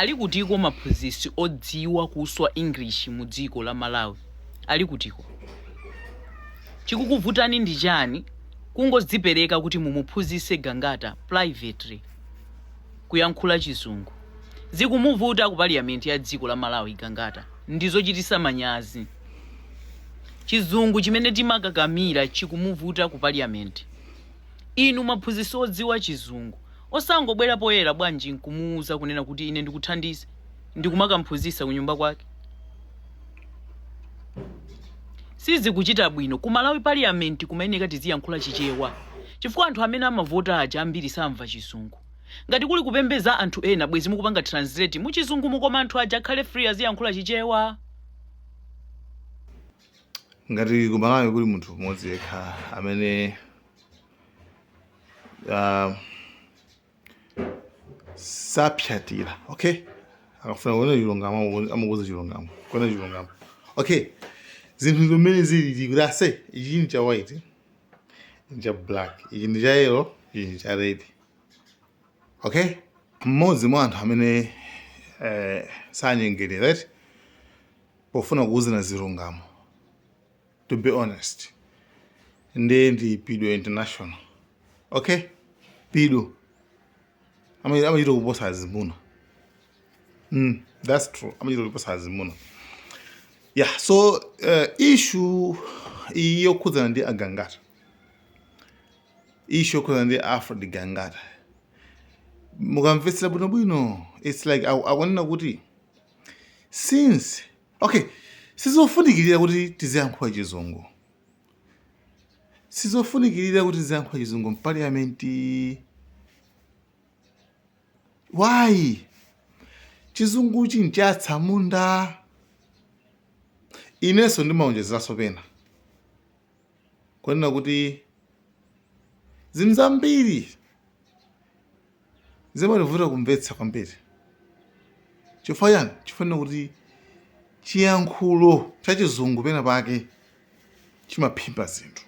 ali kutiko maphunzitsi odziwa kuswa English mu dziko la Malawi? Ali kutiko? Chikukuvutani ndi chani kungodzipereka kuti mumuphunzitse Gangata privately kuyankhula Chizungu? Zikumuvuta ku parliament ya dziko la Malawi Gangata, ndizochitisa manyazi. Chizungu chimene timakakamira chikumuvuta ku parliament. Inu maphunzitsi odziwa Chizungu osangobwera poyera bwanji nkumuuza kunena kuti ine ndikuthandiza ndikumakamphunzitsa ku nyumba kwake. Sizi kuchita bwino ku Malawi parliament kumayeneka tiziyankhula Chichewa, chifukwa anthu amene amavota aja ambiri samva Chizungu. Ngati kuli kupembeza anthu ena bwezi mukupanga translate mu Chizungu mukoma anthu aja akhale free aziyankhula Chichewa. Ngati ku Malawi kuli munthu mmodzi yekha amene sapyatira, okay? Akafuna kuona chilungamo amakuza chilungamo, kuona chilungamo. Okay. Zinthu zimene zili kuti ase ichi ndi cha white, ndi cha black, ichi ndi cha yellow, ichi ndi cha red. Okay? Mmodzi mwa anthu amene sanyengerera, right? Pofuna kuuzana zilungamo. To be honest. Ndi Pido International. Okay? Pido. Amachita kuposa azimuna. That's true. Amachita kuposa azimuna. Yeah, so issue yokuza ndi Gangata. Issue yokuza ndi Alfred Gangata. Mukamvetsera bwino. It's like I wanna kuti since okay, sizofunikirira kuti tiziyankhula Chizungu. Sizofunikirira kuti tiziyankhula Chizungu parliament. Why? Chizungu chinchatsa munda. Ineso ndimaonjezaso pena. Kwanena kuti zinthu zambiri zimalivuta kumvetsa kwambiri. Chifukwa yani? Chifukwa kuti chiyankhulo cha Chizungu pena pake chimaphimba zinthu.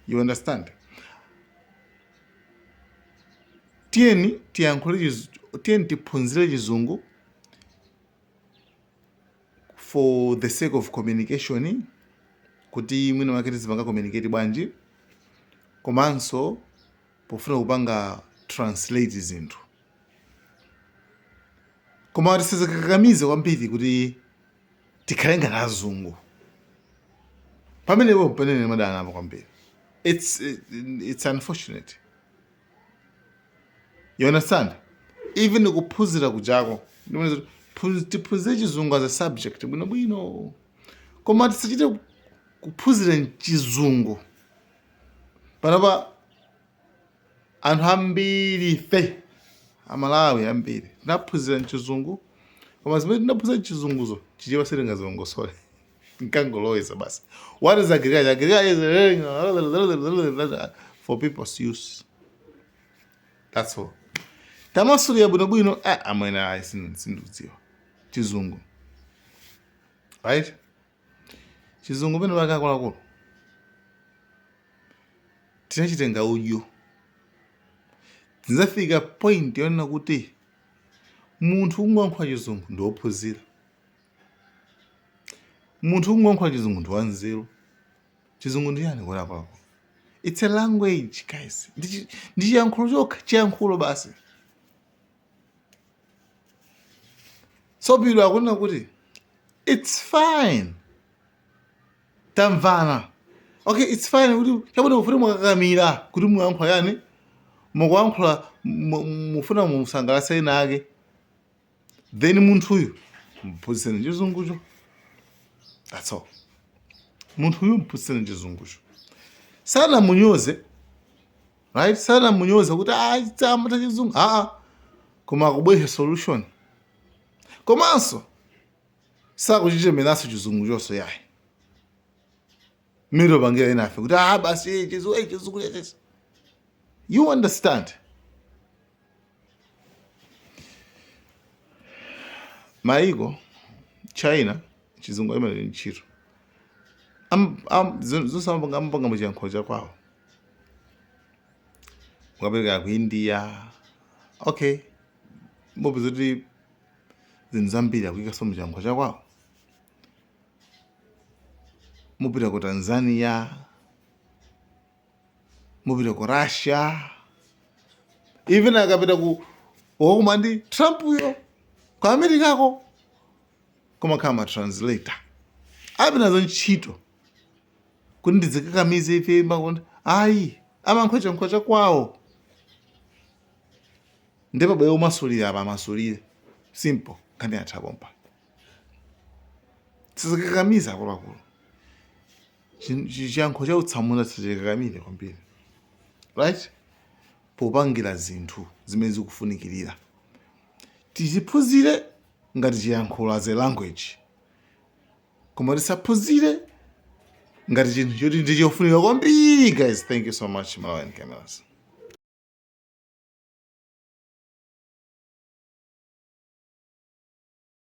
You understand? Tieni tiphunzire Chizungu for the sake of communication, kuti mwina mwake tizipanga communicate bwanji, komanso pofuna kupanga translate zinthu. Koma tisizikakamize kwambiri kuti tikhale ngati azungu. Pamenepo panene madana apo kwambiri. It's unfortunate. You understand? Even kuphunzira kujako, tiphunzire Chizungu as a subject bwino. Koma tisachite kuphunzira Chizungu. Panapa anthu ambiri fe Amalawi ambiri naphunzira Chizungu, koma zimene tinaphunzira Chizunguzo Chichewa sitingazilongosole. Nkangoloweza basi. What is agriculture? Agriculture is for people's use. That's all. Tamasuli bwino amwena ayisindudziwa Chizungu. Right? Chizungu pene wakakulakulu. Tinachitenga udyo. Tinzafika point yona kuti munthu ungayankhula Chizungu ndi wophunzira. Munthu ungayankhula Chizungu ndi wanzeru. Chizungu ndi yani kulakulu? It's a language, guys. Ndi chiyankhulo chokha, chiyankhulo basi. So Pido akunena kuti it's fine. Tamvana. Okay, it's fine kuti chabona mufuna mwakakamira kuti muyankhula yani? Mukuyankhula mufuna musangalatse nake. Then munthuyu mphunzitseni Chizungucho. That's all. Munthuyu mphunzitseni Chizungucho. Sana munyoze. Right? Sana munyoze kuti tsama ta Chizungu. Koma kubweza solution. Komanso sakuchichemenaso Chizungu chonso yayi. Miro bangira inafe kuti basi Chizungu chesi. You understand? Maiko China Chizungu imene nchiro. Zosamba ngambanga muchiyankhulo chakwawo. Mukapereka ku India. Okay. Mopeza kuti zinthu zambiri akuyikaso muchiyankhulo chakwawo. Mupita ku Tanzania, mupita ku Russia, even akapita wakuma ndi Trump yo ku Amerikako kumakhala matranslator apinazo ntchito kuti ndizikakamize ife makuti ayi amayankhula chiyankhulo chakwawo. Ndipo bwera umasulire apa amasulire simple kandi atha pompa. Sizikakamiza akuluakulu. Chiyankhulo cha utsamunda sichikakamire kwambiri. Right? Popangira zinthu zimene zikufunikirira. Tiziphunzire ngati chiyankhulo as a language. Koma tisaphunzire ngati chinthu choti ndichofunika kwambiri guys. Thank you so much Malawi Cameras.